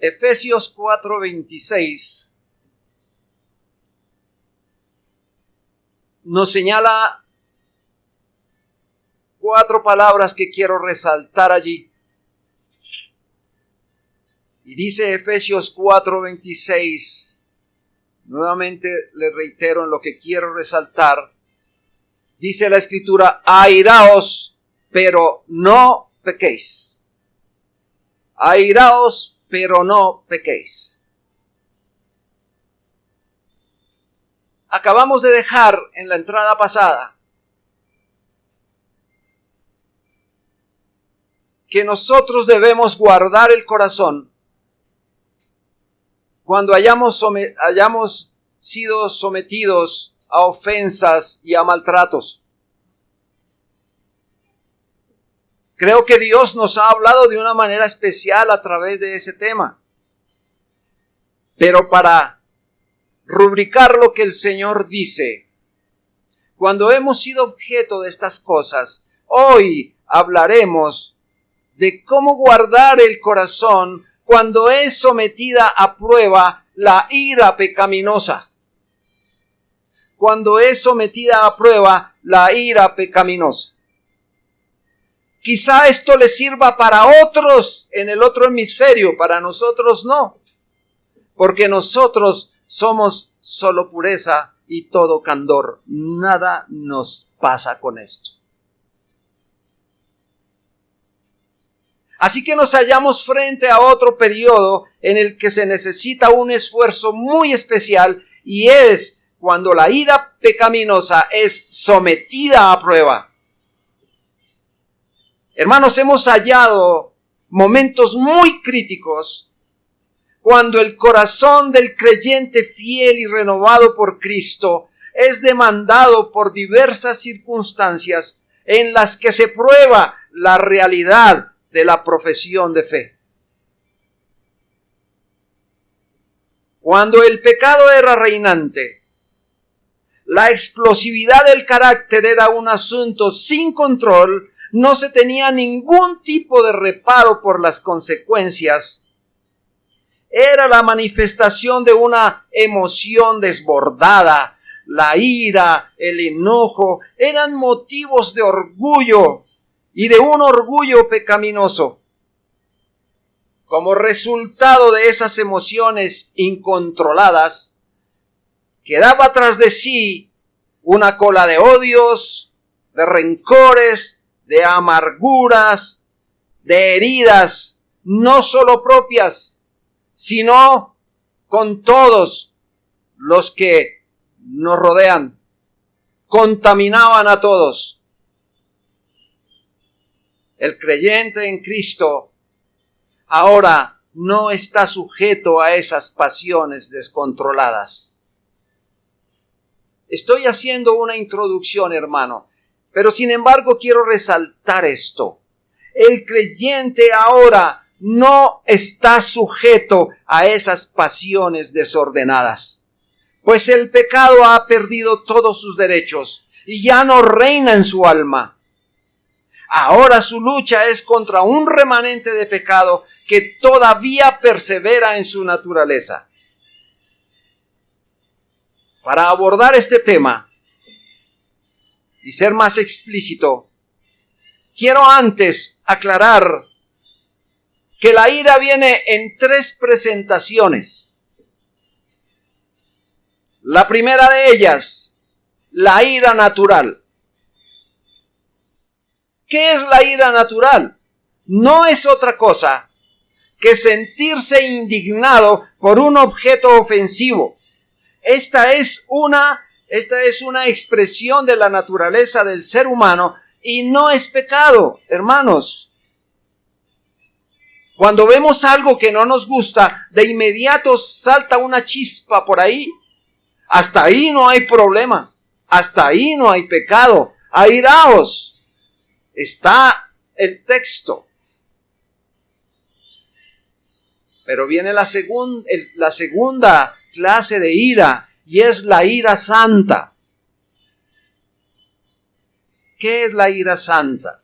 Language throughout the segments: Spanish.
Efesios 4:26 nos señala 4 palabras que quiero resaltar allí. Y dice Efesios 4:26, nuevamente le reitero en lo que quiero resaltar, dice la Escritura: airaos, pero no pequéis. Airaos, pero no pequéis. Acabamos de dejar en la entrada pasada que nosotros debemos guardar el corazón cuando hayamos sido sometidos a ofensas y a maltratos. Creo que Dios nos ha hablado de una manera especial a través de ese tema. Pero para rubricar lo que el Señor dice, cuando hemos sido objeto de estas cosas, hoy hablaremos de cómo guardar el corazón cuando es sometida a prueba la ira pecaminosa. Cuando es sometida a prueba la ira pecaminosa. Quizá esto le sirva para otros en el otro hemisferio, para nosotros no, porque nosotros somos solo pureza y todo candor. Nada nos pasa con esto. Así que nos hallamos frente a otro periodo en el que se necesita un esfuerzo muy especial, y es cuando la ira pecaminosa es sometida a prueba. Hermanos, hemos hallado momentos muy críticos cuando el corazón del creyente fiel y renovado por Cristo es demandado por diversas circunstancias en las que se prueba la realidad de la profesión de fe. Cuando el pecado era reinante, la explosividad del carácter era un asunto sin control, no se tenía ningún tipo de reparo por las consecuencias. Era la manifestación de una emoción desbordada. La ira, el enojo, eran motivos de orgullo y de un orgullo pecaminoso. Como resultado de esas emociones incontroladas, quedaba tras de sí una cola de odios, de rencores, de amarguras, de heridas, no solo propias, sino con todos los que nos rodean. Contaminaban a todos. El creyente en Cristo ahora no está sujeto a esas pasiones descontroladas. Estoy haciendo una introducción, hermano, pero sin embargo quiero resaltar esto. El creyente ahora no está sujeto a esas pasiones desordenadas, pues el pecado ha perdido todos sus derechos y ya no reina en su alma. Ahora su lucha es contra un remanente de pecado que todavía persevera en su naturaleza. Para abordar este tema y ser más explícito, quiero antes aclarar que la ira viene en 3 presentaciones. La primera de ellas, la ira natural. ¿Qué es la ira natural? No es otra cosa que sentirse indignado por un objeto ofensivo. Esta es una expresión de la naturaleza del ser humano y no es pecado, hermanos. Cuando vemos algo que no nos gusta, de inmediato salta una chispa por ahí. Hasta ahí no hay problema, hasta ahí no hay pecado. Airaos, está el texto. Pero viene la segunda clase de ira, y es la ira santa. ¿Qué es la ira santa?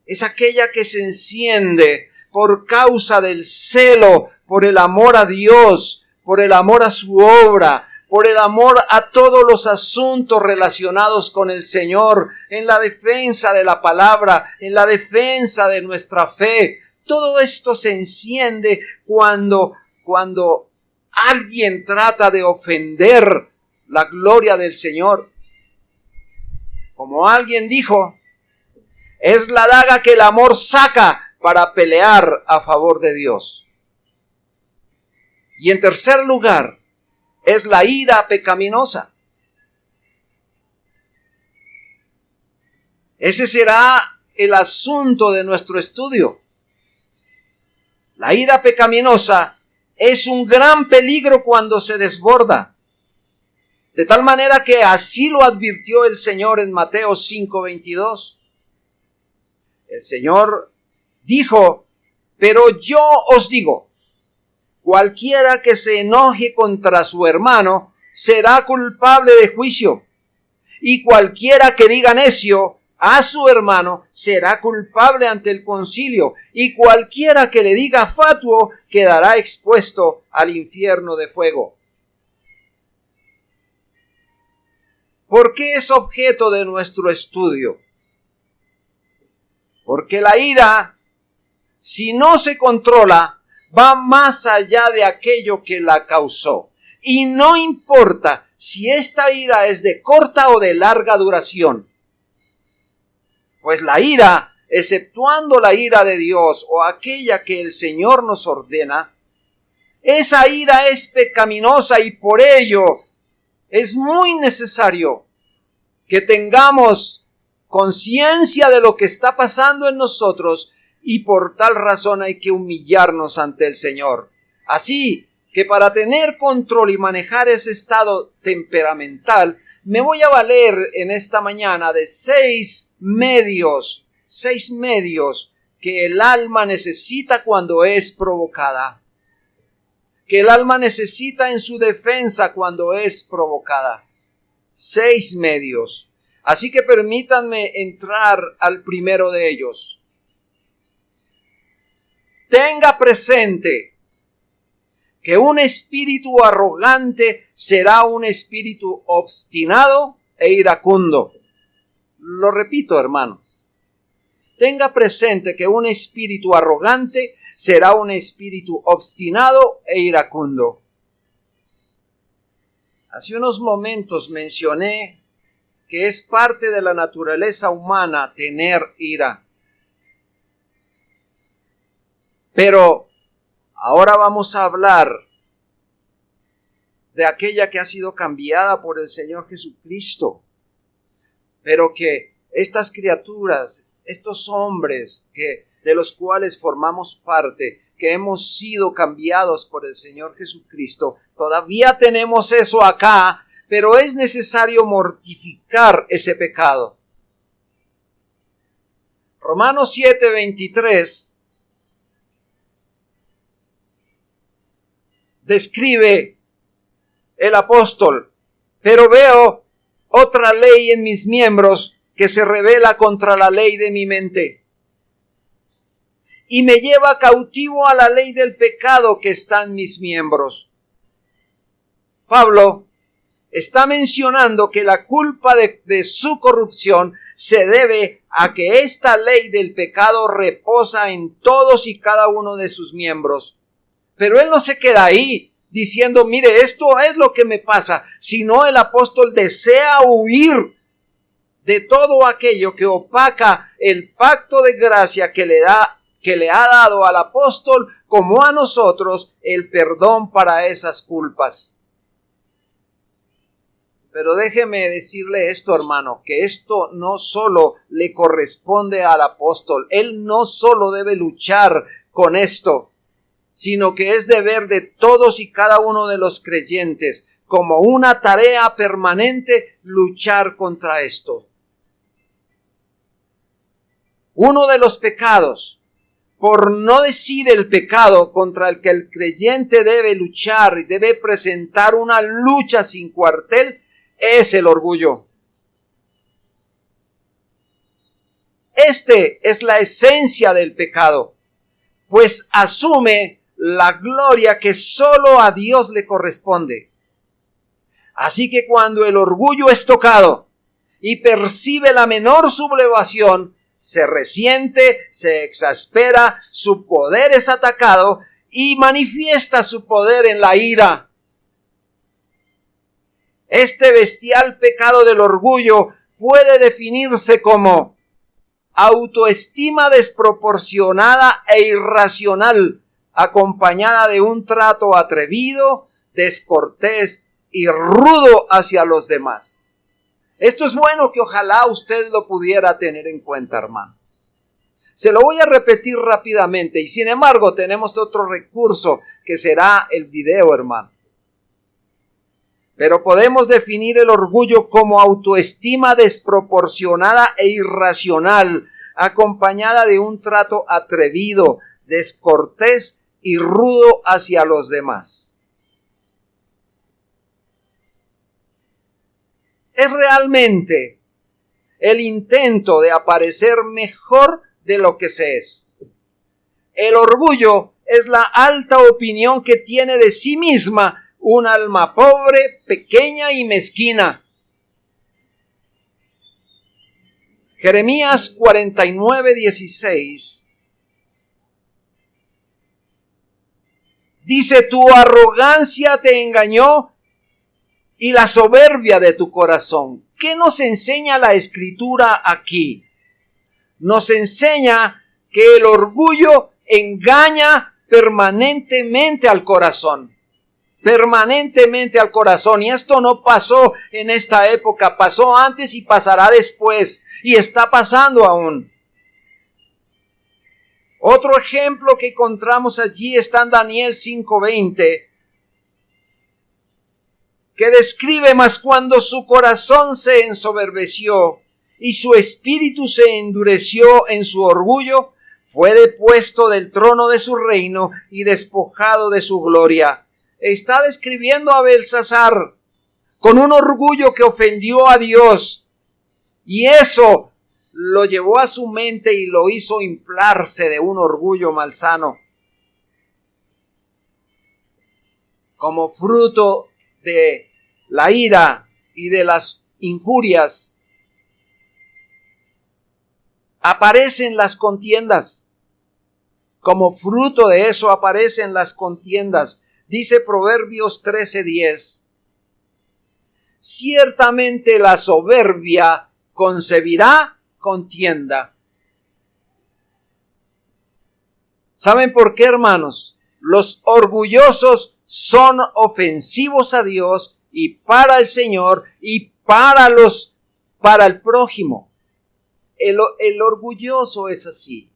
Es aquella que se enciende por causa del celo, por el amor a Dios, por el amor a su obra, por el amor a todos los asuntos relacionados con el Señor, en la defensa de la palabra, en la defensa de nuestra fe. Todo esto se enciende cuando alguien trata de ofender la gloria del Señor. Como alguien dijo, es la daga que el amor saca para pelear a favor de Dios. Y en tercer lugar, es la ira pecaminosa. Ese será el asunto de nuestro estudio. La ira pecaminosa es un gran peligro cuando se desborda. De tal manera que así lo advirtió el Señor en Mateo 5:22. El Señor dijo, pero yo os digo, cualquiera que se enoje contra su hermano será culpable de juicio, y cualquiera que diga necio a su hermano será culpable ante el concilio, y cualquiera que le diga fatuo quedará expuesto al infierno de fuego. ¿Por qué es objeto de nuestro estudio? Porque la ira, si no se controla, va más allá de aquello que la causó. Y no importa si esta ira es de corta o de larga duración. Pues la ira, exceptuando la ira de Dios o aquella que el Señor nos ordena, esa ira es pecaminosa y por ello es muy necesario que tengamos conciencia de lo que está pasando en nosotros y por tal razón hay que humillarnos ante el Señor. Así que para tener control y manejar ese estado temperamental, me voy a valer en esta mañana de 6 medios que el alma necesita cuando es provocada, que el alma necesita en su defensa cuando es provocada. 6 medios. Así que permítanme entrar al primero de ellos. Tenga presente que un espíritu arrogante será un espíritu obstinado e iracundo. Lo repito, hermano. Tenga presente que un espíritu arrogante será un espíritu obstinado e iracundo. Hace unos momentos mencioné que es parte de la naturaleza humana tener ira. Pero ahora vamos a hablar de aquella que ha sido cambiada por el Señor Jesucristo. Pero que estas criaturas, estos hombres de los cuales formamos parte, que hemos sido cambiados por el Señor Jesucristo, todavía tenemos eso acá, pero es necesario mortificar ese pecado. Romanos 7:23 describe el apóstol, pero veo otra ley en mis miembros que se rebela contra la ley de mi mente y me lleva cautivo a la ley del pecado que está en mis miembros. Pablo está mencionando que la culpa de su corrupción se debe a que esta ley del pecado reposa en todos y cada uno de sus miembros. Pero él no se queda ahí diciendo, mire, esto es lo que me pasa, sino el apóstol desea huir de todo aquello que opaca el pacto de gracia que le ha dado al apóstol como a nosotros el perdón para esas culpas. Pero déjeme decirle esto, hermano, que esto no solo le corresponde al apóstol. Él no solo debe luchar con esto, sino que es deber de todos y cada uno de los creyentes, como una tarea permanente, luchar contra esto. Uno de los pecados, por no decir el pecado contra el que el creyente debe luchar y debe presentar una lucha sin cuartel, es el orgullo. Este es la esencia del pecado. pues asume la gloria que solo a Dios le corresponde. Así que cuando el orgullo es tocado y percibe la menor sublevación, se resiente, se exaspera, su poder es atacado y manifiesta su poder en la ira. Este bestial pecado del orgullo puede definirse como autoestima desproporcionada e irracional, acompañada de un trato atrevido, descortés y rudo hacia los demás. Esto es bueno que ojalá usted lo pudiera tener en cuenta, hermano. Se lo voy a repetir rápidamente y sin embargo tenemos otro recurso que será el video, hermano. Pero podemos definir el orgullo como autoestima desproporcionada e irracional, acompañada de un trato atrevido, descortés y rudo hacia los demás. Es realmente el intento de aparecer mejor de lo que se es. El orgullo es la alta opinión que tiene de sí misma un alma pobre, pequeña y mezquina. Jeremías 49:16 dice: tu arrogancia te engañó y la soberbia de tu corazón. ¿Qué nos enseña la Escritura aquí? Nos enseña que el orgullo engaña permanentemente al corazón. Permanentemente al corazón. Y esto no pasó en esta época, pasó antes y pasará después. Y está pasando aún. Otro ejemplo que encontramos allí está en Daniel 5:20. Que describe: mas cuando su corazón se ensoberbeció y su espíritu se endureció en su orgullo, fue depuesto del trono de su reino y despojado de su gloria. Está describiendo a Belsasar con un orgullo que ofendió a Dios, y eso lo llevó a su mente y lo hizo inflarse de un orgullo malsano. Como fruto de la ira y de las injurias, aparecen las contiendas. Como fruto de eso aparecen las contiendas. Dice Proverbios 13:10: ciertamente la soberbia concebirá contienda. ¿Saben por qué, hermanos? Los orgullosos son ofensivos a Dios y para el Señor y para el prójimo. El orgulloso es así.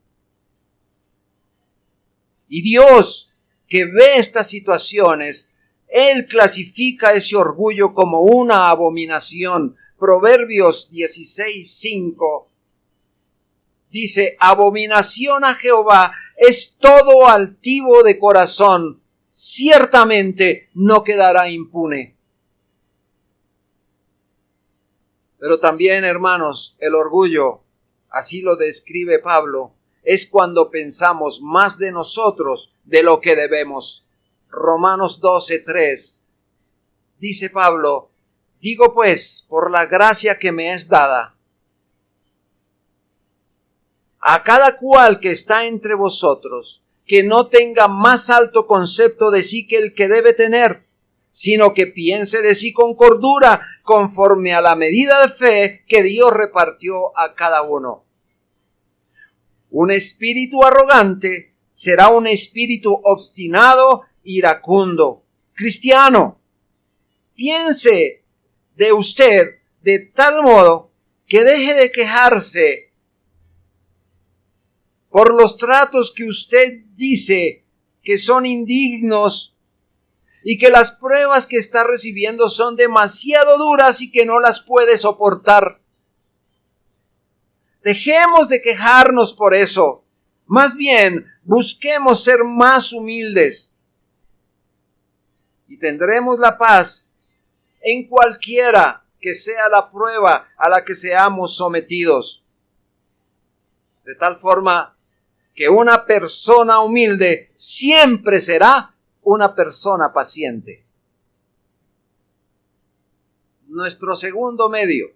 Y Dios, que ve estas situaciones, Él clasifica ese orgullo como una abominación. Proverbios 16:5 dice: abominación a Jehová es todo altivo de corazón, ciertamente no quedará impune. Pero también, hermanos, el orgullo, así lo describe Pablo, es cuando pensamos más de nosotros de lo que debemos. Romanos 12:3 dice Pablo: digo pues, por la gracia que me es dada, a cada cual que está entre vosotros, que no tenga más alto concepto de sí que el que debe tener, sino que piense de sí con cordura, conforme a la medida de fe que Dios repartió a cada uno. Un espíritu arrogante será un espíritu obstinado, iracundo. Cristiano, piense de usted de tal modo que deje de quejarse por los tratos que usted dice que son indignos y que las pruebas que está recibiendo son demasiado duras y que no las puede soportar. Dejemos de quejarnos por eso. Más bien, busquemos ser más humildes y tendremos la paz en cualquiera que sea la prueba a la que seamos sometidos. De tal forma que una persona humilde siempre será una persona paciente. Nuestro segundo medio.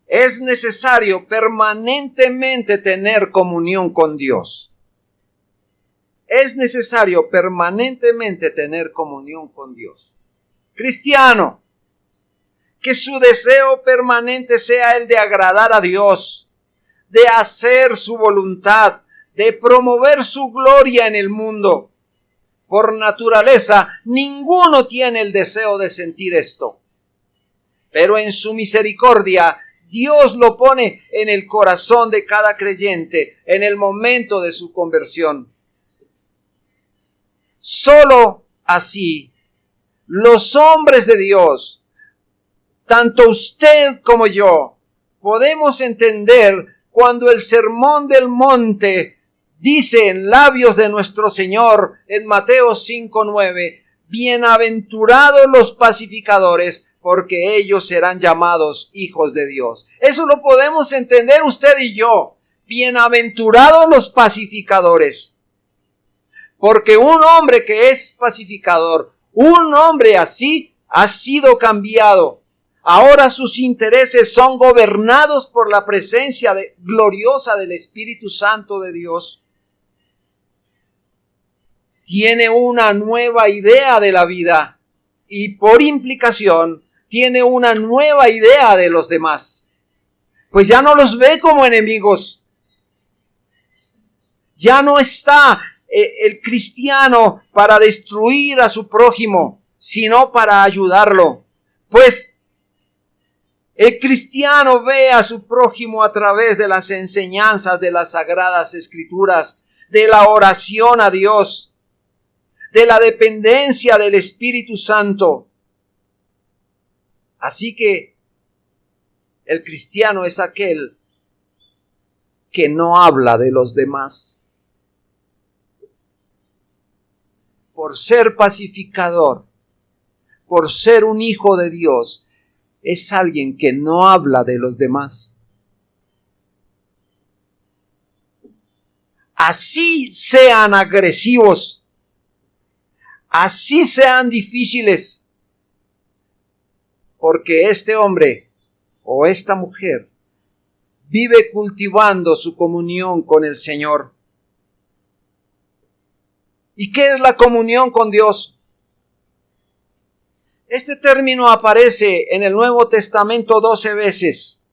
Es necesario permanentemente tener comunión con Dios. Es necesario permanentemente tener comunión con Dios. Cristiano, que su deseo permanente sea el de agradar a Dios, de hacer su voluntad, de promover su gloria en el mundo. Por naturaleza, ninguno tiene el deseo de sentir esto. Pero en su misericordia, Dios lo pone en el corazón de cada creyente en el momento de su conversión. Solo así, los hombres de Dios, tanto usted como yo, podemos entender cuando el Sermón del Monte dice en labios de nuestro Señor en Mateo 5:9, bienaventurados los pacificadores, porque ellos serán llamados hijos de Dios. Eso lo podemos entender usted y yo. Bienaventurados los pacificadores. Porque un hombre que es pacificador, un hombre así, ha sido cambiado. Ahora sus intereses son gobernados por la presencia gloriosa del Espíritu Santo de Dios. Tiene una nueva idea de la vida y por implicación tiene una nueva idea de los demás. Pues ya no los ve como enemigos. Ya no está el cristiano para destruir a su prójimo, sino para ayudarlo. Pues el cristiano ve a su prójimo a través de las enseñanzas de las Sagradas Escrituras, de la oración a Dios, de la dependencia del Espíritu Santo. Así que el cristiano es aquel que no habla de los demás. Por ser pacificador, por ser un hijo de Dios, es alguien que no habla de los demás. Así sean agresivos, así sean difíciles, porque este hombre o esta mujer vive cultivando su comunión con el Señor. ¿Y qué es la comunión con Dios? Este término aparece en el Nuevo Testamento 12 veces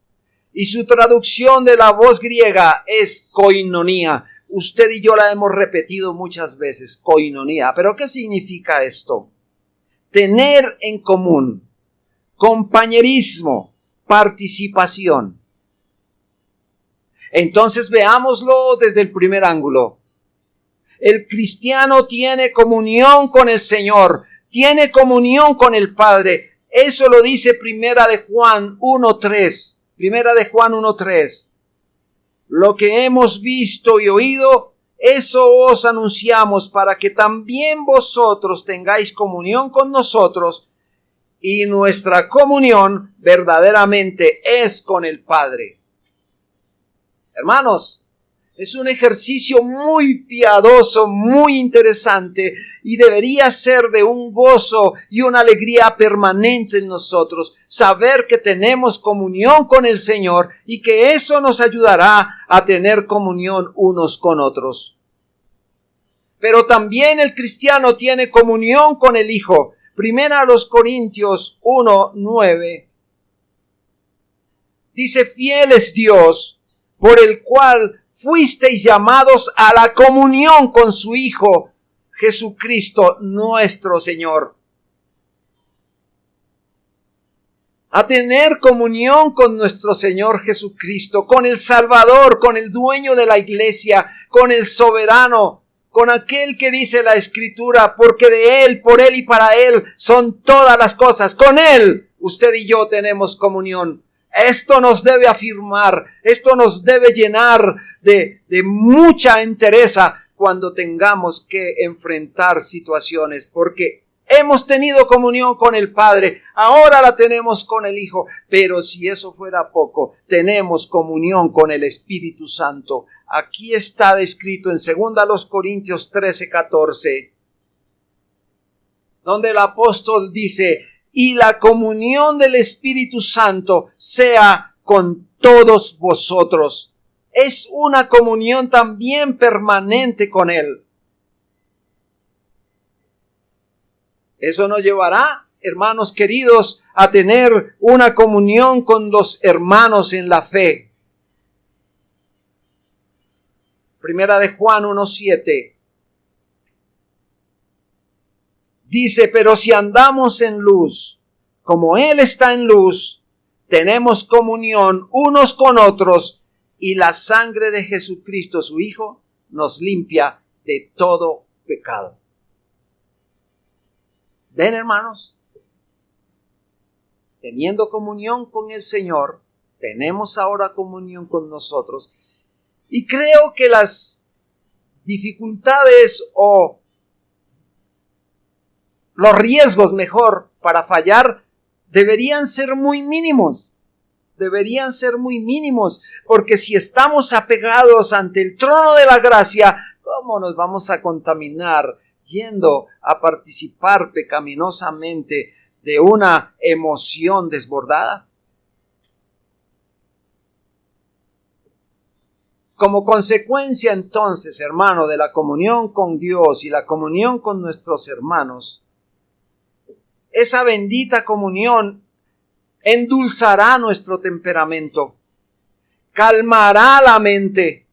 y su traducción de la voz griega es koinonía. Usted y yo la hemos repetido muchas veces, koinonía. ¿Pero qué significa esto? Tener en común, compañerismo, participación. Entonces veámoslo desde el primer ángulo. El cristiano tiene comunión con el Señor, tiene comunión con el Padre. Eso lo dice Primera de Juan 1:3. Primera de Juan 1:3. Lo que hemos visto y oído, eso os anunciamos para que también vosotros tengáis comunión con nosotros, y nuestra comunión verdaderamente es con el Padre. Hermanos, es un ejercicio muy piadoso, muy interesante y debería ser de un gozo y una alegría permanente en nosotros, saber que tenemos comunión con el Señor y que eso nos ayudará a tener comunión unos con otros. Pero también el cristiano tiene comunión con el Hijo. Primera a los Corintios 1:9 dice: fiel es Dios, por el cual fuisteis llamados a la comunión con su Hijo, Jesucristo nuestro Señor. A tener comunión con nuestro Señor Jesucristo, con el Salvador, con el dueño de la iglesia, con el soberano, con aquel que dice la Escritura, porque de Él, por Él y para Él son todas las cosas. Con Él, usted y yo tenemos comunión. Esto nos debe afirmar, esto nos debe llenar de mucha entereza cuando tengamos que enfrentar situaciones, porque hemos tenido comunión con el Padre, ahora la tenemos con el Hijo. Pero si eso fuera poco, tenemos comunión con el Espíritu Santo. Aquí está descrito en 2 Corintios 13:14, donde el apóstol dice: y la comunión del Espíritu Santo sea con todos vosotros. Es una comunión también permanente con Él. Eso nos llevará, hermanos queridos, a tener una comunión con los hermanos en la fe. Primera de Juan 1:7. Dice: pero si andamos en luz, como Él está en luz, tenemos comunión unos con otros, y la sangre de Jesucristo, su Hijo, nos limpia de todo pecado. ¿Ven, hermanos? Teniendo comunión con el Señor, tenemos ahora comunión con nosotros. Y creo que las dificultades o los riesgos, mejor, para fallar, deberían ser muy mínimos. Deberían ser muy mínimos, porque si estamos apegados ante el trono de la gracia, ¿cómo nos vamos a contaminar yendo a participar pecaminosamente de una emoción desbordada? Como consecuencia, entonces, hermano, de la comunión con Dios y la comunión con nuestros hermanos, esa bendita comunión endulzará nuestro temperamento, calmará la mente,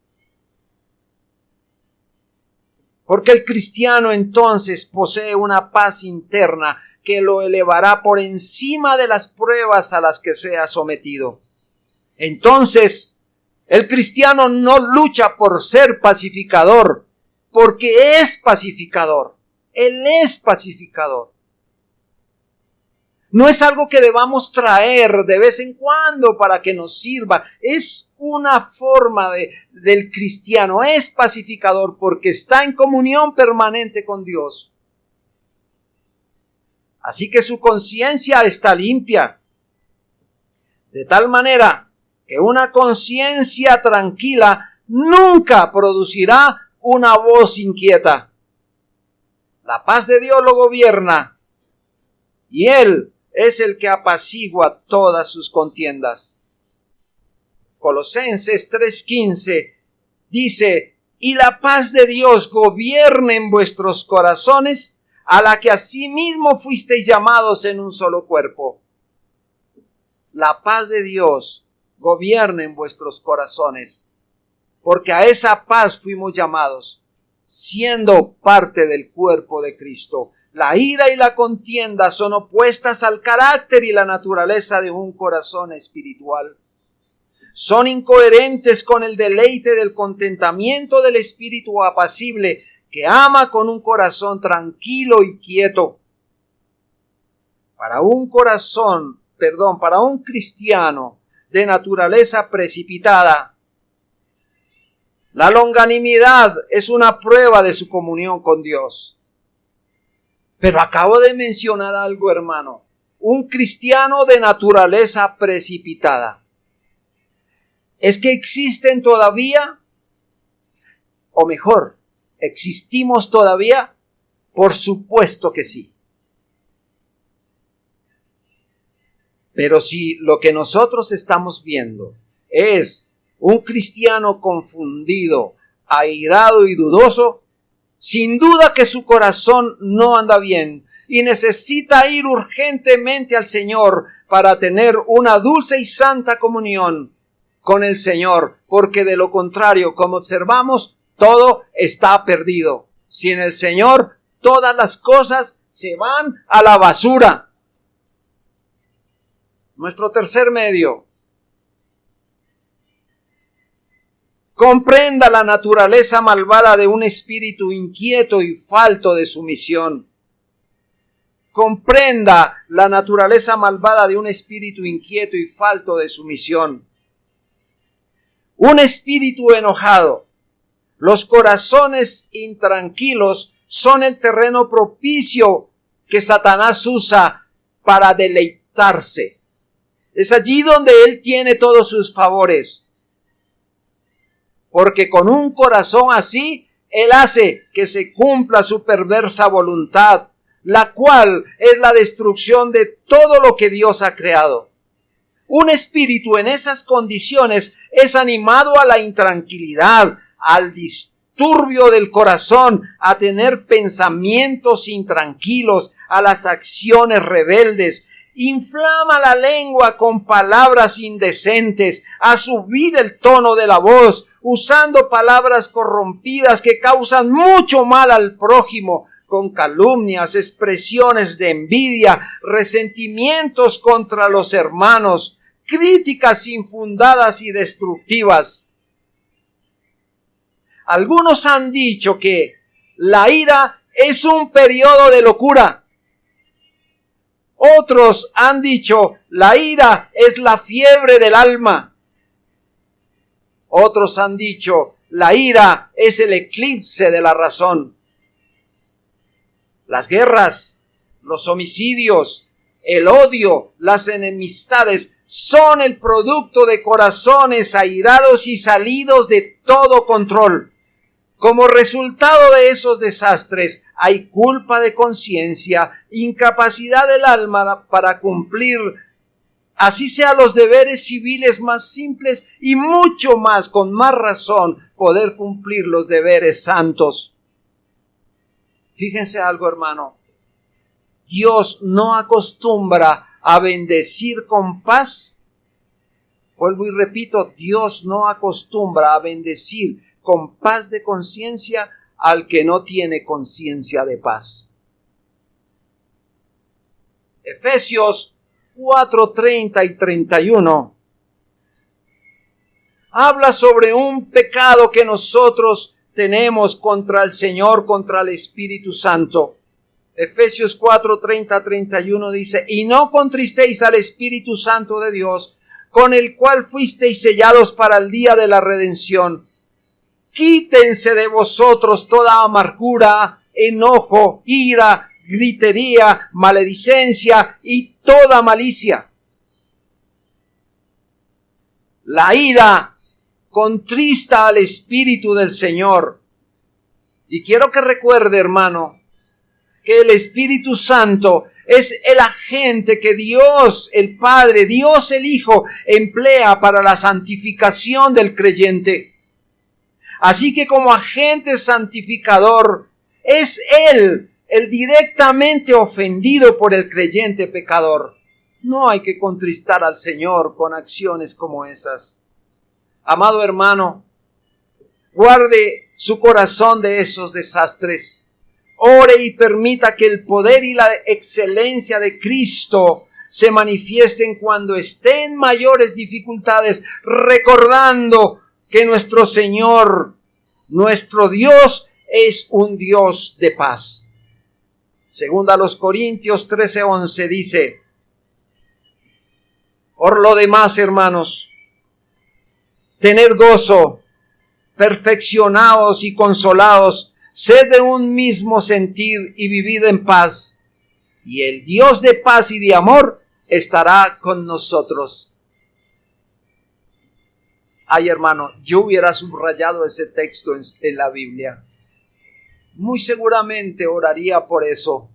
porque el cristiano entonces posee una paz interna que lo elevará por encima de las pruebas a las que sea sometido. Entonces, el cristiano no lucha por ser pacificador, porque es pacificador. Él es pacificador. No es algo que debamos traer de vez en cuando para que nos sirva. Es una forma del cristiano. Es pacificador porque está en comunión permanente con Dios. Así que su conciencia está limpia. De tal manera que una conciencia tranquila nunca producirá una voz inquieta. La paz de Dios lo gobierna y Él es el que apacigua todas sus contiendas. Colosenses 3:15 dice: y la paz de Dios gobierne en vuestros corazones, a la que asimismo fuisteis llamados en un solo cuerpo. La paz de Dios gobierne en vuestros corazones, porque a esa paz fuimos llamados, siendo parte del cuerpo de Cristo. La ira y la contienda son opuestas al carácter y la naturaleza de un corazón espiritual. Son incoherentes con el deleite del contentamiento del espíritu apacible que ama con un corazón tranquilo y quieto. Para un cristiano de naturaleza precipitada, la longanimidad es una prueba de su comunión con Dios. Pero acabo de mencionar algo, hermano. Un cristiano de naturaleza precipitada. ¿Es que existen todavía? O mejor, ¿existimos todavía? Por supuesto que sí. Pero si lo que nosotros estamos viendo es un cristiano confundido, airado y dudoso, sin duda que su corazón no anda bien y necesita ir urgentemente al Señor para tener una dulce y santa comunión con el Señor, porque de lo contrario, como observamos, todo está perdido. Sin el Señor, todas las cosas se van a la basura. Nuestro tercer medio. Comprenda la naturaleza malvada de un espíritu inquieto y falto de sumisión. Comprenda la naturaleza malvada de un espíritu inquieto y falto de sumisión. Un espíritu enojado. Los corazones intranquilos son el terreno propicio que Satanás usa para deleitarse. Es allí donde él tiene todos sus favores. Porque con un corazón así, él hace que se cumpla su perversa voluntad, la cual es la destrucción de todo lo que Dios ha creado. Un espíritu en esas condiciones es animado a la intranquilidad, al disturbio del corazón, a tener pensamientos intranquilos, a las acciones rebeldes. Inflama la lengua con palabras indecentes, a subir el tono de la voz, usando palabras corrompidas que causan mucho mal al prójimo, con calumnias, expresiones de envidia, resentimientos contra los hermanos, críticas infundadas y destructivas. Algunos han dicho que la ira es un periodo de locura. Otros han dicho, la ira es la fiebre del alma. Otros han dicho, la ira es el eclipse de la razón. Las guerras, los homicidios, el odio, las enemistades son el producto de corazones airados y salidos de todo control. Como resultado de esos desastres, hay culpa de conciencia, incapacidad del alma para cumplir, así sea los deberes civiles más simples y mucho más, con más razón, poder cumplir los deberes santos. Fíjense algo, hermano. Dios no acostumbra a bendecir con paz. Vuelvo y repito, Dios no acostumbra a bendecir con paz de conciencia al que no tiene conciencia de paz. Efesios 4:30 y 31 habla sobre un pecado que nosotros tenemos contra el Señor, contra el Espíritu Santo. Efesios 4:30-31 dice, y no contristéis al Espíritu Santo de Dios, con el cual fuisteis sellados para el día de la redención. Quítense de vosotros toda amargura, enojo, ira, gritería, maledicencia y toda malicia. La ira contrista al Espíritu del Señor. Y quiero que recuerde, hermano, que el Espíritu Santo es el agente que Dios el Padre, Dios el Hijo, emplea para la santificación del creyente. Así que como agente santificador, es Él el directamente ofendido por el creyente pecador. No hay que contristar al Señor con acciones como esas. Amado hermano, guarde su corazón de esos desastres. Ore y permita que el poder y la excelencia de Cristo se manifiesten cuando esté en mayores dificultades, recordando que nuestro Señor, nuestro Dios, es un Dios de paz. Segunda a los Corintios 13:11 dice, por lo demás, hermanos, tened gozo, perfeccionaos y consolaos, sed de un mismo sentir y vivid en paz, y el Dios de paz y de amor estará con nosotros. Ay, hermano, yo hubiera subrayado ese texto en la Biblia. Muy seguramente oraría por eso.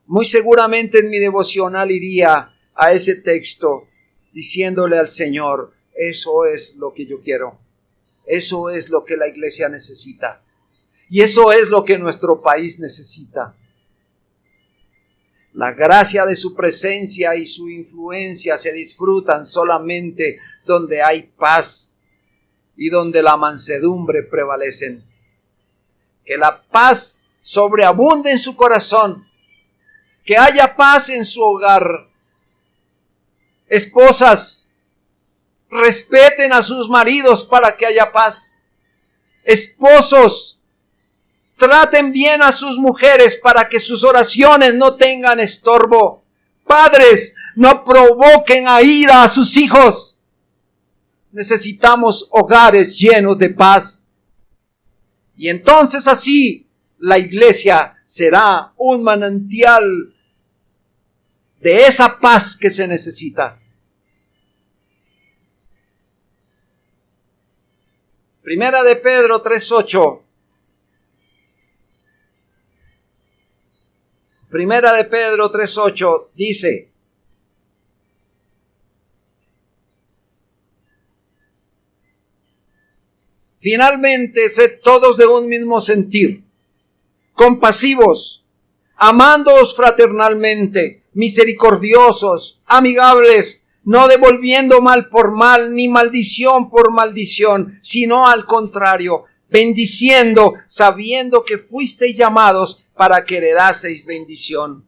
Muy seguramente en mi devocional iría a ese texto diciéndole al Señor, eso es lo que yo quiero. Eso es lo que la iglesia necesita. Y eso es lo que nuestro país necesita. La gracia de su presencia y su influencia se disfrutan solamente donde hay paz y donde la mansedumbre prevalecen. Que la paz sobreabunde en su corazón. Que haya paz en su hogar. Esposas, respeten a sus maridos para que haya paz. Esposos, traten bien a sus mujeres para que sus oraciones no tengan estorbo. Padres, no provoquen a ira a sus hijos. Necesitamos hogares llenos de paz. Y entonces así la iglesia será un manantial de esa paz que se necesita. Primera de Pedro 3:8. Primera de Pedro 3:8 dice: finalmente, sed todos de un mismo sentir, compasivos, amándoos fraternalmente, misericordiosos, amigables, no devolviendo mal por mal, ni maldición por maldición, sino al contrario, bendiciendo, sabiendo que fuisteis llamados para que heredaseis bendición.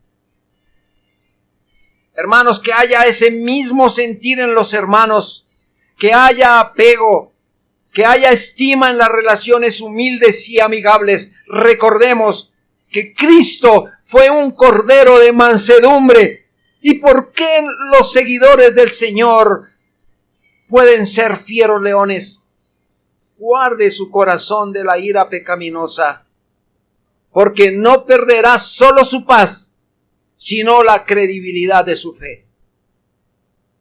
Hermanos, que haya ese mismo sentir en los hermanos, que haya apego, que haya estima en las relaciones humildes y amigables. Recordemos que Cristo fue un cordero de mansedumbre. ¿Y por qué los seguidores del Señor pueden ser fieros leones? Guarde su corazón de la ira pecaminosa, porque no perderá solo su paz, sino la credibilidad de su fe.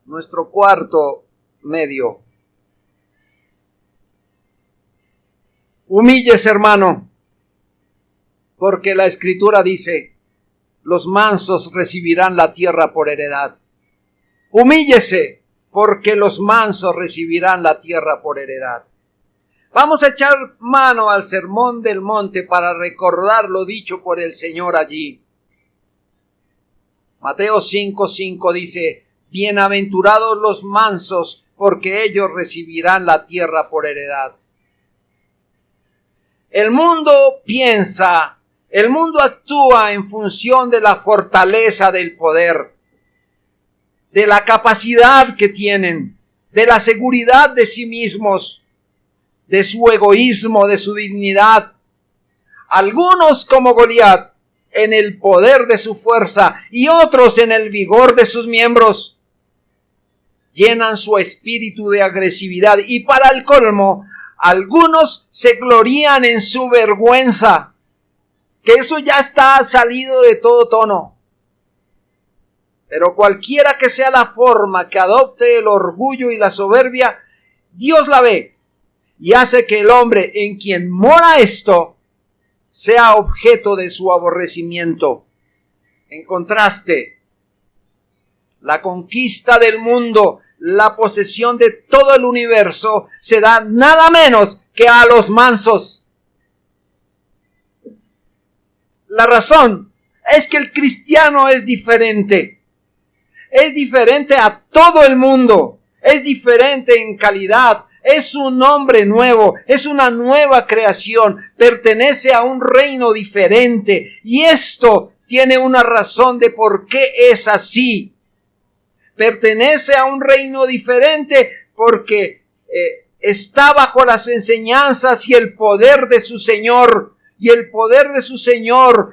Nuestro cuarto medio. Humíllese, hermano, porque la Escritura dice: los mansos recibirán la tierra por heredad. Humíllese, porque los mansos recibirán la tierra por heredad. Vamos a echar mano al Sermón del Monte para recordar lo dicho por el Señor allí. Mateo 5:5 dice: bienaventurados los mansos, porque ellos recibirán la tierra por heredad. El mundo piensa, el mundo actúa en función de la fortaleza del poder, de la capacidad que tienen, de la seguridad de sí mismos, de su egoísmo, de su dignidad. Algunos, como Goliat, en el poder de su fuerza, y otros en el vigor de sus miembros, llenan su espíritu de agresividad, y para el colmo, algunos se glorían en su vergüenza, que eso ya está salido de todo tono. Pero cualquiera que sea la forma que adopte el orgullo y la soberbia, Dios la ve y hace que el hombre en quien mora esto sea objeto de su aborrecimiento. En contraste, la conquista del mundo, la posesión de todo el universo, se da nada menos que a los mansos. La razón es que el cristiano es diferente. Es diferente a todo el mundo. Es diferente en calidad. Es un hombre nuevo. Es una nueva creación. Pertenece a un reino diferente. Y esto tiene una razón de por qué es así. Pertenece a un reino diferente porque está bajo las enseñanzas y el poder de su Señor. Y el poder de su Señor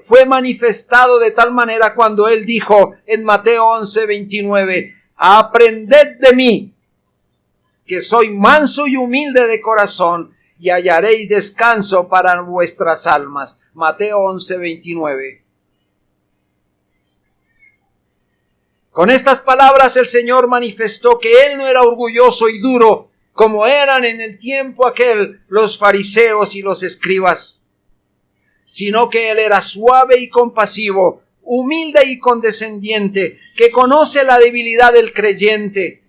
fue manifestado de tal manera cuando Él dijo en Mateo 11:29, aprended de mí, que soy manso y humilde de corazón, y hallaréis descanso para vuestras almas. Mateo 11:29. Con estas palabras el Señor manifestó que Él no era orgulloso y duro, como eran en el tiempo aquel los fariseos y los escribas, sino que Él era suave y compasivo, humilde y condescendiente, que conoce la debilidad del creyente.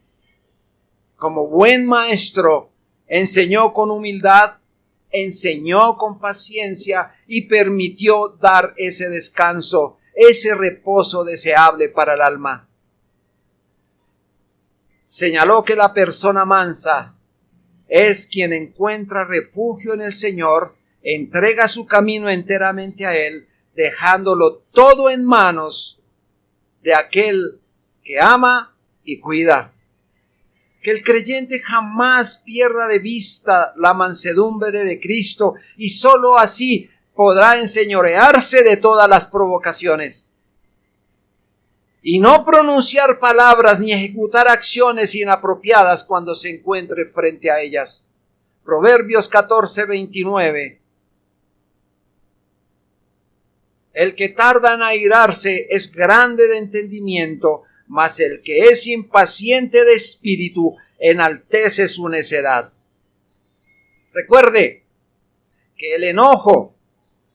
Como buen maestro, enseñó con humildad, enseñó con paciencia y permitió dar ese descanso, ese reposo deseable para el alma. Señaló que la persona mansa es quien encuentra refugio en el Señor, entrega su camino enteramente a Él, dejándolo todo en manos de aquel que ama y cuida. Que el creyente jamás pierda de vista la mansedumbre de Cristo, y sólo así podrá enseñorearse de todas las provocaciones y no pronunciar palabras ni ejecutar acciones inapropiadas cuando se encuentre frente a ellas. Proverbios 14:29. El que tarda en airarse es grande de entendimiento, mas el que es impaciente de espíritu enaltece su necedad. Recuerde que el enojo,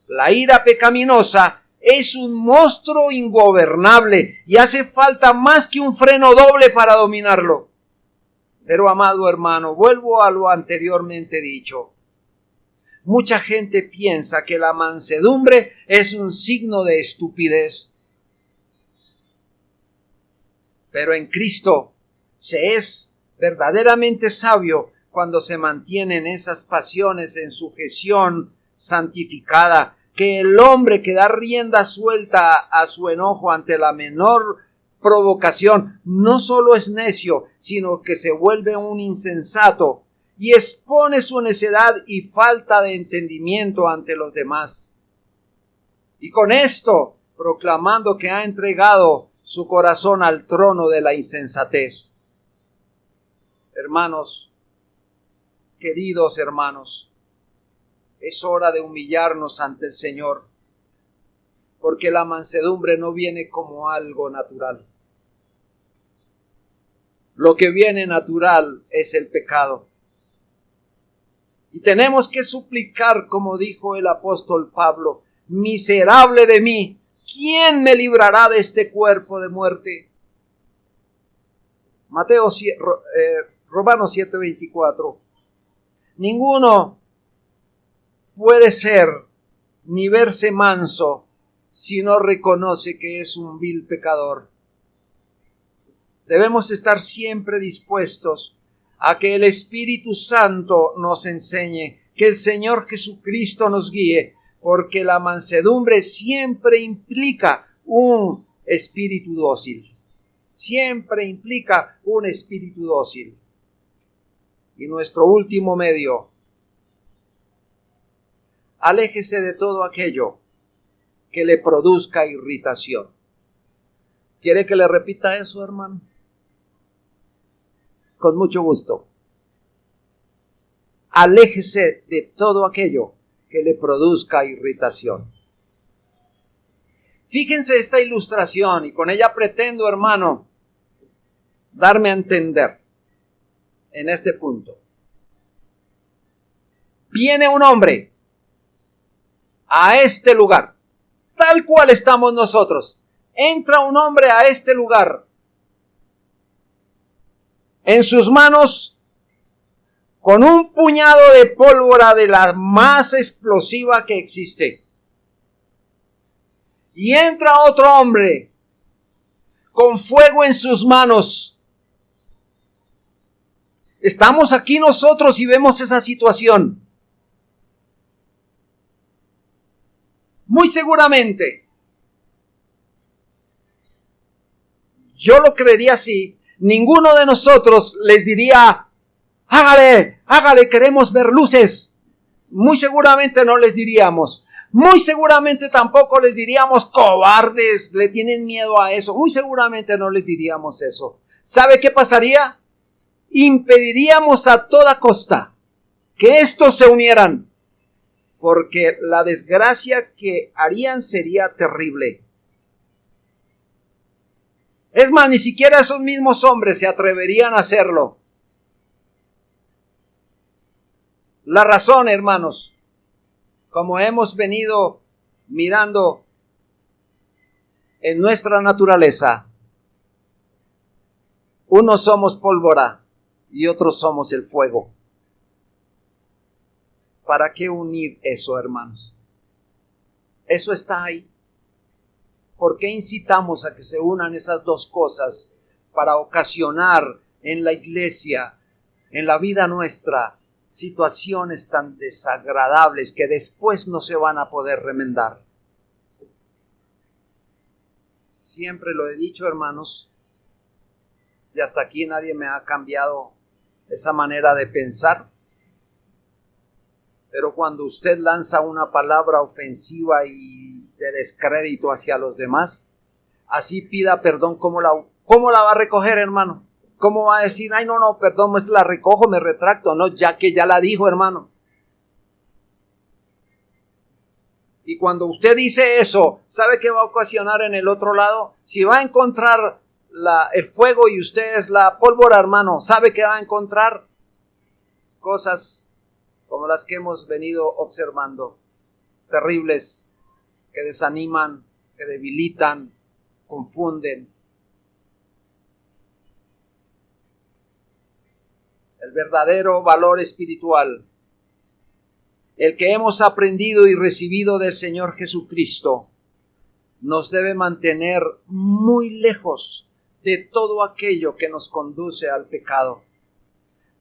la ira pecaminosa, es un monstruo ingobernable y hace falta más que un freno doble para dominarlo. Pero, amado hermano, vuelvo a lo anteriormente dicho. Mucha gente piensa que la mansedumbre es un signo de estupidez. Pero en Cristo se es verdaderamente sabio cuando se mantienen esas pasiones en sujeción santificada, que el hombre que da rienda suelta a su enojo ante la menor provocación no solo es necio, sino que se vuelve un insensato y expone su necedad y falta de entendimiento ante los demás. Y con esto proclamando que ha entregado su corazón al trono de la insensatez. Hermanos, queridos hermanos, es hora de humillarnos ante el Señor, porque la mansedumbre no viene como algo natural. Lo que viene natural es el pecado. Y tenemos que suplicar, como dijo el apóstol Pablo: miserable de mí, ¿quién me librará de este cuerpo de muerte? Romanos 7:24. Ninguno puede ser ni verse manso si no reconoce que es un vil pecador. Debemos estar siempre dispuestos a que el Espíritu Santo nos enseñe, que el Señor Jesucristo nos guíe, porque la mansedumbre siempre implica un espíritu dócil. Siempre implica un espíritu dócil. Y nuestro último medio: aléjese de todo aquello que le produzca irritación. ¿Quiere que le repita eso, hermano? Con mucho gusto. Aléjese de todo aquello que le produzca irritación. Fíjense esta ilustración, y con ella pretendo, hermano, darme a entender en este punto. Viene un hombre a este lugar, tal cual estamos nosotros. Entra un hombre a este lugar. En sus manos, con un puñado de pólvora de la más explosiva que existe. Y entra otro hombre con fuego en sus manos. Estamos aquí nosotros y vemos esa situación. Muy seguramente, yo lo creería así, ninguno de nosotros les diría: hágale, queremos ver luces. Muy seguramente no les diríamos. Muy seguramente tampoco les diríamos: cobardes, le tienen miedo a eso. Muy seguramente no les diríamos eso. ¿Sabe qué pasaría? Impediríamos a toda costa que estos se unieran, porque la desgracia que harían sería terrible. Es más, ni siquiera esos mismos hombres se atreverían a hacerlo. La razón, hermanos, como hemos venido mirando en nuestra naturaleza, unos somos pólvora y otros somos el fuego. ¿Para qué unir eso, hermanos? Eso está ahí. ¿Por qué incitamos a que se unan esas dos cosas para ocasionar en la iglesia, en la vida nuestra, situaciones tan desagradables que después no se van a poder remendar? Siempre lo he dicho, hermanos, y hasta aquí nadie me ha cambiado esa manera de pensar. Pero cuando usted lanza una palabra ofensiva y de descrédito hacia los demás, así pida perdón, ¿cómo la va a recoger, hermano? ¿Cómo va a decir: ay, no, perdón, pues la recojo, me retracto? No, ya que ya la dijo, hermano. Y cuando usted dice eso, ¿sabe qué va a ocasionar en el otro lado? Si va a encontrar el fuego y usted es la pólvora, hermano, ¿sabe qué va a encontrar? Cosas como las que hemos venido observando, terribles, que desaniman, que debilitan, confunden. El verdadero valor espiritual, el que hemos aprendido y recibido del Señor Jesucristo, nos debe mantener muy lejos de todo aquello que nos conduce al pecado.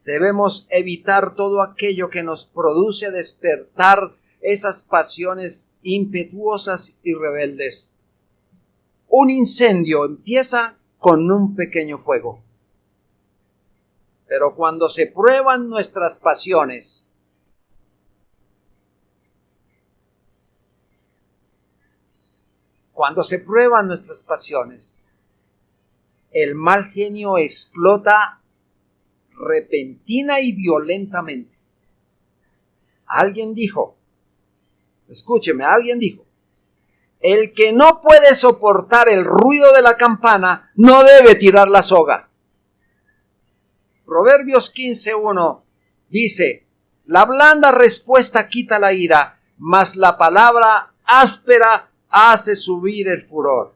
Debemos evitar todo aquello que nos produce despertar esas pasiones impetuosas y rebeldes. Un incendio empieza con un pequeño fuego. Pero cuando se prueban nuestras pasiones, el mal genio explota repentina y violentamente. Alguien dijo, el que no puede soportar el ruido de la campana no debe tirar la soga. Proverbios 15:1 dice, la blanda respuesta quita la ira, mas la palabra áspera hace subir el furor.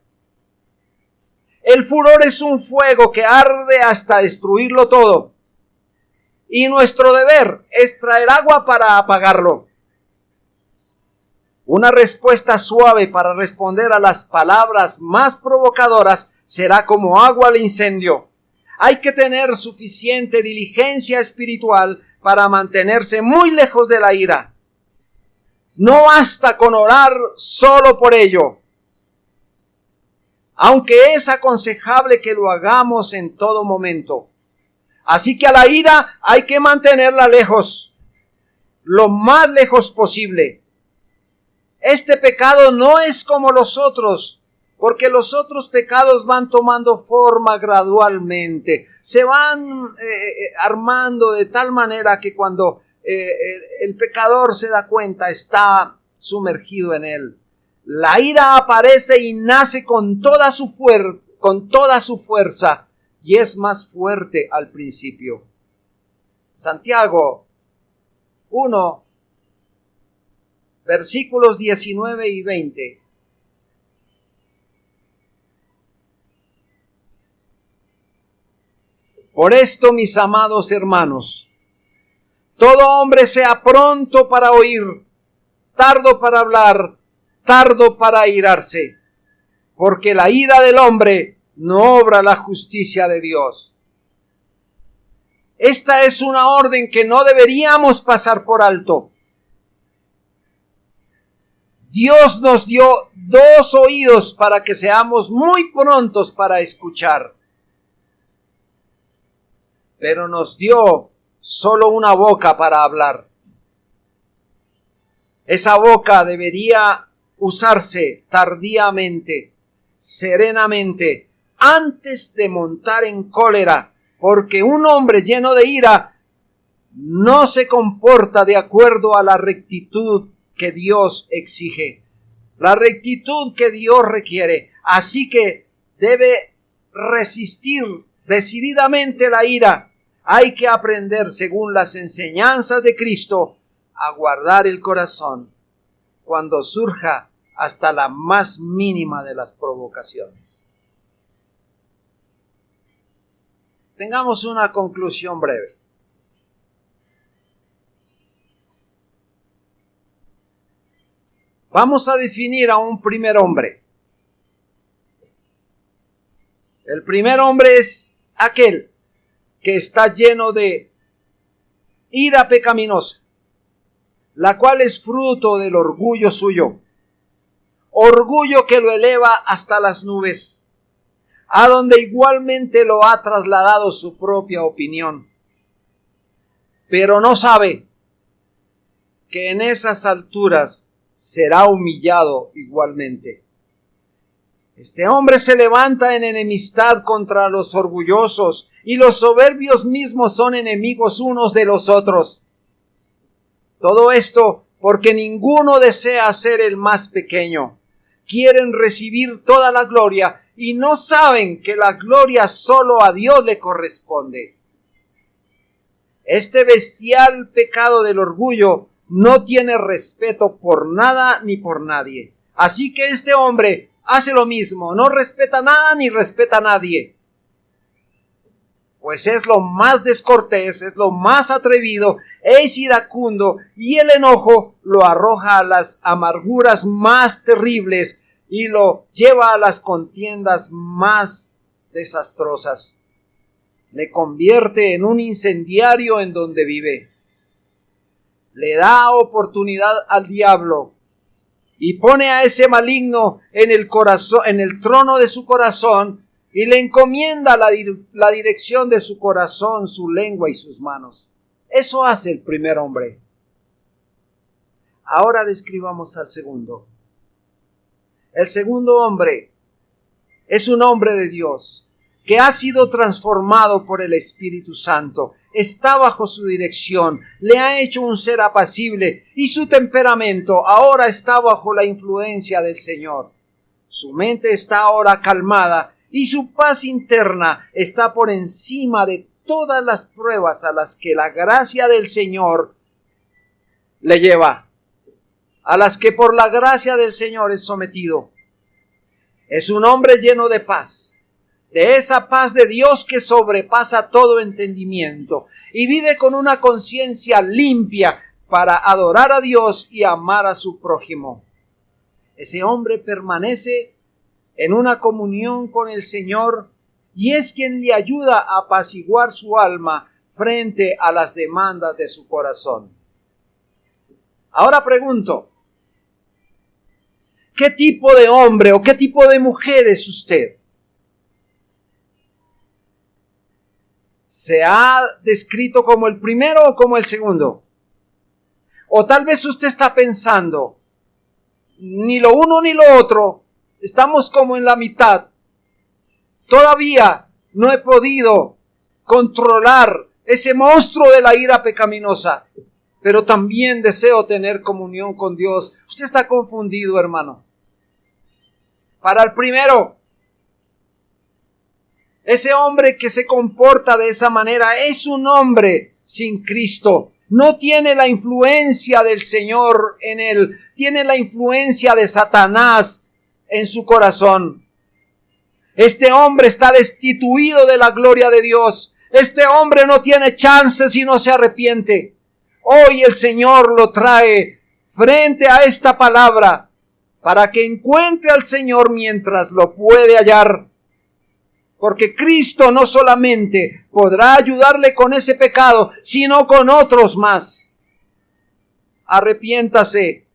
El furor es un fuego que arde hasta destruirlo todo. Y nuestro deber es traer agua para apagarlo. Una respuesta suave para responder a las palabras más provocadoras será como agua al incendio. Hay que tener suficiente diligencia espiritual para mantenerse muy lejos de la ira. No basta con orar solo por ello, aunque es aconsejable que lo hagamos en todo momento. Así que a la ira hay que mantenerla lejos, lo más lejos posible. Este pecado no es como los otros, porque los otros pecados van tomando forma gradualmente, se van armando de tal manera que cuando el pecador se da cuenta está sumergido en él. La ira aparece y nace con toda su fuerza y es más fuerte al principio. Santiago 1, versículos 19 y 20. Por esto, mis amados hermanos, todo hombre sea pronto para oír, tardo para hablar, tardo para airarse, porque la ira del hombre no obra la justicia de Dios. Esta es una orden que no deberíamos pasar por alto. Dios nos dio 2 oídos para que seamos muy prontos para escuchar, pero nos dio solo una boca para hablar. Esa boca debería usarse tardíamente, serenamente, antes de montar en cólera, porque un hombre lleno de ira no se comporta de acuerdo a la rectitud que Dios exige, la rectitud que Dios requiere. Así que debe resistir decididamente la ira. Hay que aprender, según las enseñanzas de Cristo, a guardar el corazón cuando surja hasta la más mínima de las provocaciones. Tengamos una conclusión breve. Vamos a definir a un primer hombre. El primer hombre es aquel que está lleno de ira pecaminosa, la cual es fruto del orgullo suyo. Orgullo que lo eleva hasta las nubes, a donde igualmente lo ha trasladado su propia opinión. Pero no sabe que en esas alturas será humillado igualmente. Este hombre se levanta en enemistad contra los orgullosos, y los soberbios mismos son enemigos unos de los otros. Todo esto porque ninguno desea ser el más pequeño. Quieren recibir toda la gloria y no saben que la gloria solo a Dios le corresponde. Este bestial pecado del orgullo no tiene respeto por nada ni por nadie. Así que este hombre hace lo mismo, no respeta nada ni respeta a nadie. Pues es lo más descortés, es lo más atrevido, es iracundo, y el enojo lo arroja a las amarguras más terribles y lo lleva a las contiendas más desastrosas. Le convierte en un incendiario en donde vive. Le da oportunidad al diablo y pone a ese maligno en el corazón, en el trono de su corazón, y le encomienda la dirección de su corazón, su lengua y sus manos. Eso hace el primer hombre. Ahora describamos al segundo. El segundo hombre es un hombre de Dios que ha sido transformado por el Espíritu Santo. Está bajo su dirección, le ha hecho un ser apacible y su temperamento ahora está bajo la influencia del Señor. Su mente está ahora calmada y su paz interna está por encima de todas las pruebas a las que la gracia del Señor le lleva, a las que por la gracia del Señor es sometido. Es un hombre lleno de paz, de esa paz de Dios que sobrepasa todo entendimiento, y vive con una conciencia limpia para adorar a Dios y amar a su prójimo. Ese hombre permanece en una comunión con el Señor y es quien le ayuda a apaciguar su alma frente a las demandas de su corazón. Ahora pregunto, ¿qué tipo de hombre o qué tipo de mujer es usted? ¿Se ha descrito como el primero o como el segundo? O tal vez usted está pensando, ni lo uno ni lo otro, estamos como en la mitad. Todavía no he podido controlar ese monstruo de la ira pecaminosa, pero también deseo tener comunión con Dios. Usted está confundido, hermano. Para el primero, ese hombre que se comporta de esa manera es un hombre sin Cristo. No tiene la influencia del Señor en él, tiene la influencia de Satanás en su corazón. Este hombre está destituido de la gloria de Dios. Este hombre no tiene chance si no se arrepiente. Hoy el Señor lo trae frente a esta palabra para que encuentre al Señor mientras lo puede hallar. Porque Cristo no solamente podrá ayudarle con ese pecado, sino con otros más. Arrepiéntase.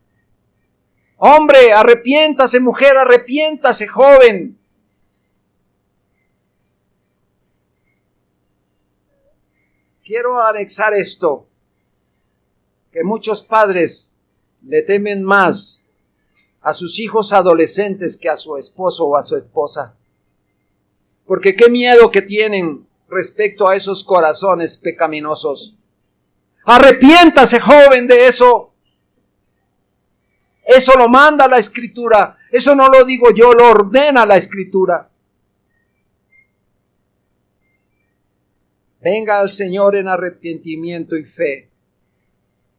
Hombre, arrepiéntase. Mujer, arrepiéntase. Joven. Quiero anexar esto, que muchos padres le temen más a sus hijos adolescentes que a su esposo o a su esposa. Porque qué miedo que tienen respecto a esos corazones pecaminosos. Arrepiéntase, joven, de eso. Eso lo manda la Escritura. Eso no lo digo yo, lo ordena la Escritura. Venga al Señor en arrepentimiento y fe,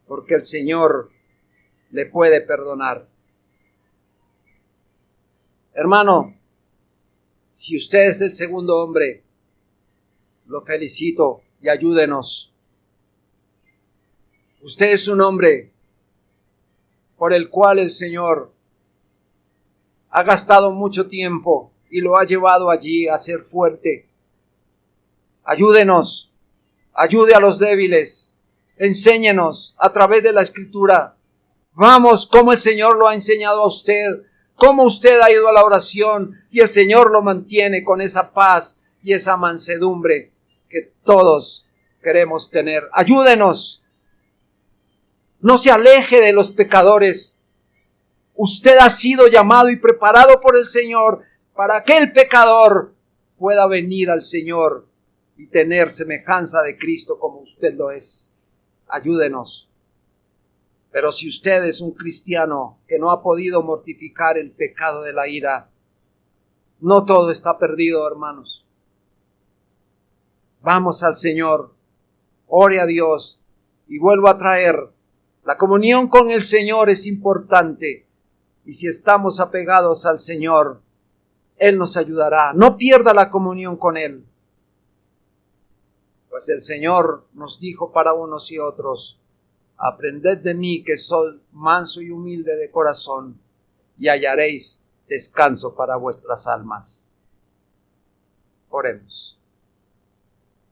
porque el Señor le puede perdonar. Hermano, si usted es el segundo hombre, lo felicito y ayúdenos. Usted es un hombre por el cual el Señor ha gastado mucho tiempo y lo ha llevado allí a ser fuerte. Ayúdenos, ayude a los débiles, enséñenos a través de la Escritura. Vamos, como el Señor lo ha enseñado a usted, cómo usted ha ido a la oración y el Señor lo mantiene con esa paz y esa mansedumbre que todos queremos tener. Ayúdenos, no se aleje de los pecadores. Usted ha sido llamado y preparado por el Señor para que el pecador pueda venir al Señor y tener semejanza de Cristo como usted lo es. Ayúdenos. Pero si usted es un cristiano que no ha podido mortificar el pecado de la ira, no todo está perdido, hermanos. Vamos al Señor, ore a Dios y vuelvo a traer. La comunión con el Señor es importante y si estamos apegados al Señor, Él nos ayudará. No pierda la comunión con Él. Pues el Señor nos dijo para unos y otros: aprended de mí que soy manso y humilde de corazón, y hallaréis descanso para vuestras almas. Oremos.